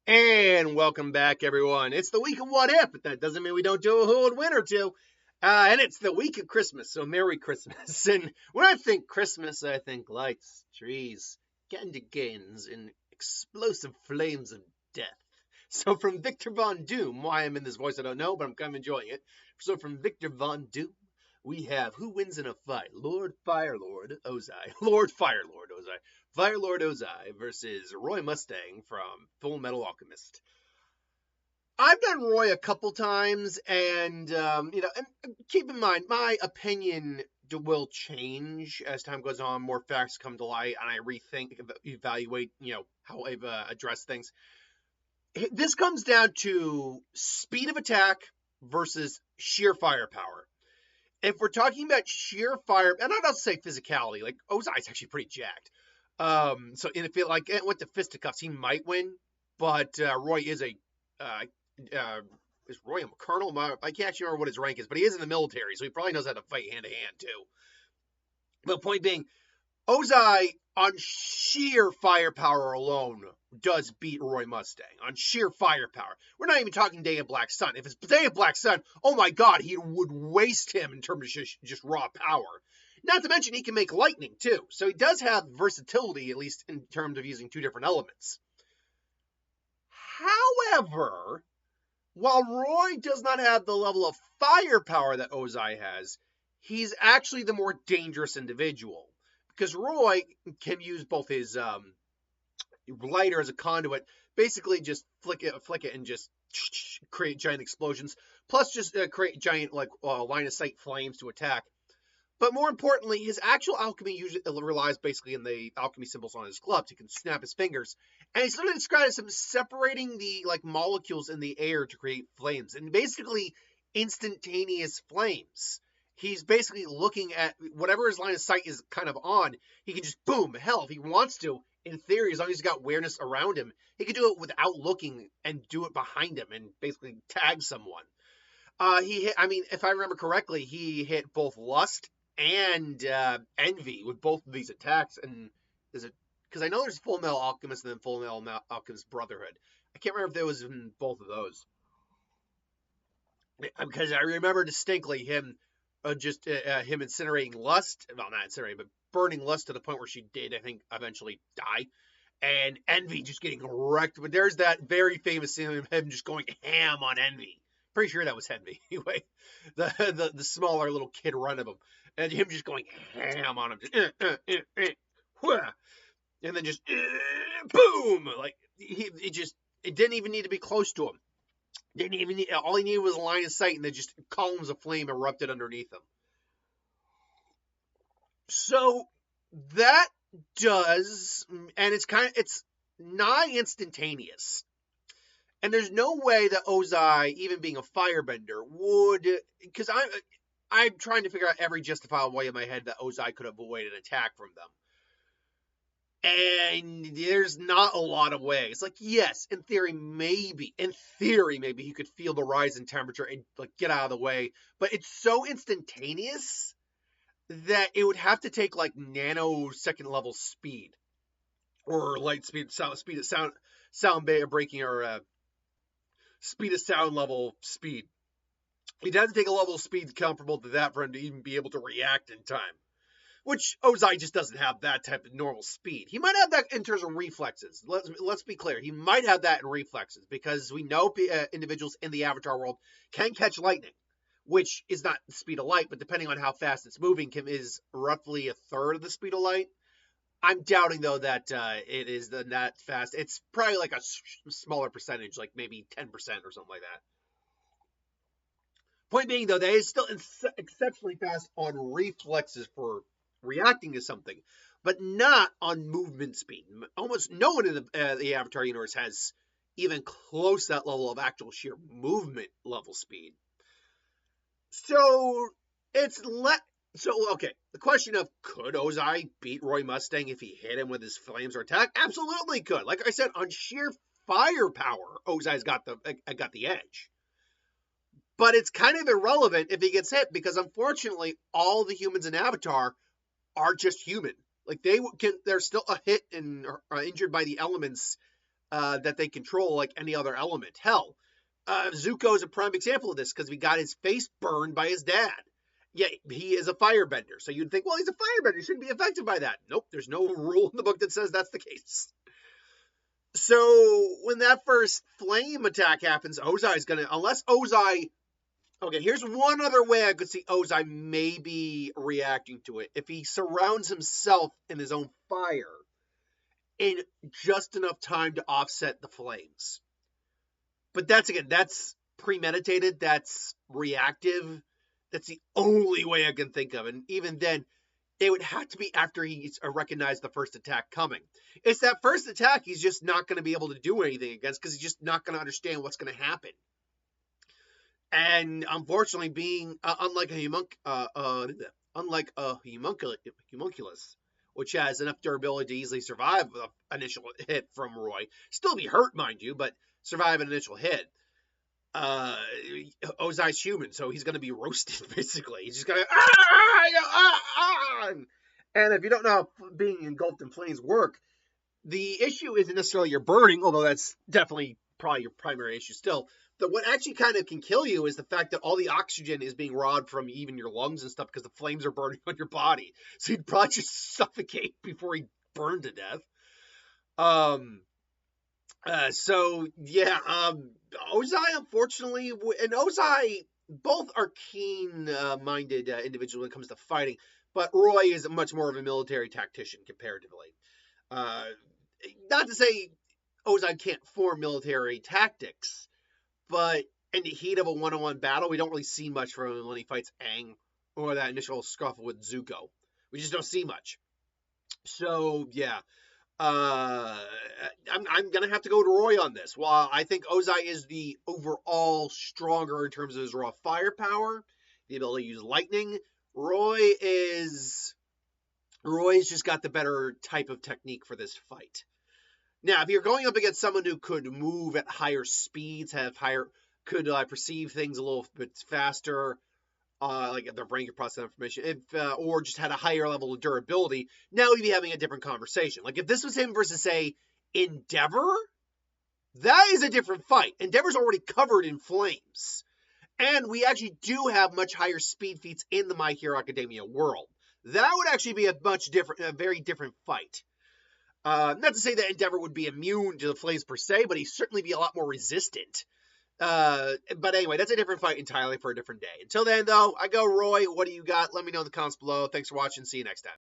And welcome back, everyone. It's the week of What If, but that doesn't mean we don't do a Who Would Win or two. And it's the week of Christmas, so Merry Christmas. And when I think Christmas, I think lights, trees, candy canes, and explosive flames of death. So from Victor Von Doom, why I'm in this voice I don't know, but I'm kind of enjoying it. So from Victor Von Doom, we have who wins in a fight? Lord Firelord Ozai. Lord Firelord Ozai. Firelord Ozai versus Roy Mustang from Full Metal Alchemist. I've done Roy a couple times, and and keep in mind my opinion will change as time goes on. More facts come to light, and I rethink, evaluate, how I've addressed things. This comes down to speed of attack versus sheer firepower. If we're talking about sheer fire, and I don't say physicality, like Ozai's actually pretty jacked. So and if it like it went to fisticuffs, he might win. But Roy is a is Roy a colonel? I can't actually remember what his rank is, but he is in the military, so he probably knows how to fight hand to hand too. But point being, Ozai on sheer firepower alone does beat Roy Mustang on sheer firepower. We're not even talking Day of Black Sun. If it's Day of Black Sun, oh my God, he would waste him in terms of just raw power. Not to mention he can make lightning too, so he does have versatility, at least in terms of using two different elements. However, while Roy does not have the level of firepower that Ozai has, he's actually the more dangerous individual. Because Roy can use both his lighter as a conduit, basically just flick it, and just create giant explosions. Plus, just create giant line of sight flames to attack. But more importantly, his actual alchemy usually relies basically in the alchemy symbols on his gloves. He can snap his fingers, and he's literally described as him separating the molecules in the air to create flames, and basically instantaneous flames. He's basically looking at whatever his line of sight is kind of on. He can just boom. Hell, if he wants to, in theory, as long as he's got awareness around him, he can do it without looking and do it behind him and basically tag someone. He hit. I mean, if I remember correctly, he hit both Lust and Envy with both of these attacks. And is it because I know there's Full Metal Alchemist and then Full Metal Alchemist Brotherhood. I can't remember if there was in both of those because I remember distinctly him him incinerating Lust. Well, not incinerating, but burning Lust to the point where she did, I think, eventually die. And Envy just getting wrecked. But there's that very famous scene of him just going ham on Envy. Pretty sure that was Envy. Anyway, the smaller little kid run of him, and him just going ham on him, and then just boom, like it didn't even need to be close to him. Didn't even need, all he needed was a line of sight, and then just columns of flame erupted underneath him. So that does, and it's nigh instantaneous. And there's no way that Ozai, even being a firebender, would, because I'm trying to figure out every justifiable way in my head that Ozai could avoid an attack from them. And there's not a lot of ways. Like, yes, in theory, maybe he could feel the rise in temperature and like get out of the way. But it's so instantaneous that it would have to take like nanosecond level speed, or light speed, speed of sound breaking, or speed of sound level speed. He'd have to take a level of speed comparable to that for him to even be able to react in time. Which Ozai just doesn't have that type of normal speed. He might have that in terms of reflexes. Let's be clear. He might have that in reflexes because we know individuals in the Avatar world can catch lightning, which is not the speed of light, but depending on how fast it's moving, is roughly a third of the speed of light. I'm doubting, though, that it is that fast. It's probably like a smaller percentage, like maybe 10% or something like that. Point being, though, that is still exceptionally fast on reflexes for reacting to something, but not on movement speed. Almost no one in the Avatar universe has even close to that level of actual sheer movement level speed. So okay, the question of could Ozai beat Roy Mustang if he hit him with his flames or attack? Absolutely could. Like I said, on sheer firepower, Ozai's got the edge. But it's kind of irrelevant if he gets hit because unfortunately, all the humans in Avatar are just human. Like they're still a hit and are injured by the elements that they control like any other element. Hell, Zuko is a prime example of this because we got his face burned by his dad. Yeah, he is a firebender. So you'd think, well, he's a firebender. He shouldn't be affected by that. Nope, there's no rule in the book that says that's the case. So when that first flame attack happens, Ozai's going to, unless Ozai, okay, here's one other way I could see Ozai maybe reacting to it. If he surrounds himself in his own fire in just enough time to offset the flames. But that's premeditated, that's reactive. That's the only way I can think of. And even then, it would have to be after he's recognized the first attack coming. It's that first attack he's just not going to be able to do anything against because he's just not going to understand what's going to happen. And unfortunately, being unlike a homunculus, which has enough durability to easily survive an initial hit from Roy, still be hurt, mind you, but survive an initial hit. Ozai's human, so he's going to be roasted, basically. He's just going to, and if you don't know how being engulfed in flames work, the issue isn't necessarily your burning, although that's definitely probably your primary issue still. But what actually kind of can kill you is the fact that all the oxygen is being robbed from even your lungs and stuff because the flames are burning on your body. So you'd probably just suffocate before he burned to death. Ozai, unfortunately, and Ozai, both are keen-minded individuals when it comes to fighting, but Roy is much more of a military tactician comparatively. Not to say Ozai can't form military tactics, but in the heat of a one-on-one battle, we don't really see much from him when he fights Aang or that initial scuffle with Zuko. We just don't see much. So, yeah. I'm going to have to go to Roy on this. While I think Ozai is the overall stronger in terms of his raw firepower, the ability to use lightning, Roy's just got the better type of technique for this fight. Now, if you're going up against someone who could move at higher speeds, could perceive things a little bit faster, like their brain could process information, or just had a higher level of durability, now we'd be having a different conversation. Like if this was him versus, say, Endeavor, that is a different fight. Endeavor's already covered in flames. And we actually do have much higher speed feats in the My Hero Academia world. That would actually be a very different fight. Not to say that Endeavor would be immune to the flames per se, but he'd certainly be a lot more resistant. But anyway, that's a different fight entirely for a different day. Until then, though, I go Roy. What do you got? Let me know in the comments below. Thanks for watching. See you next time.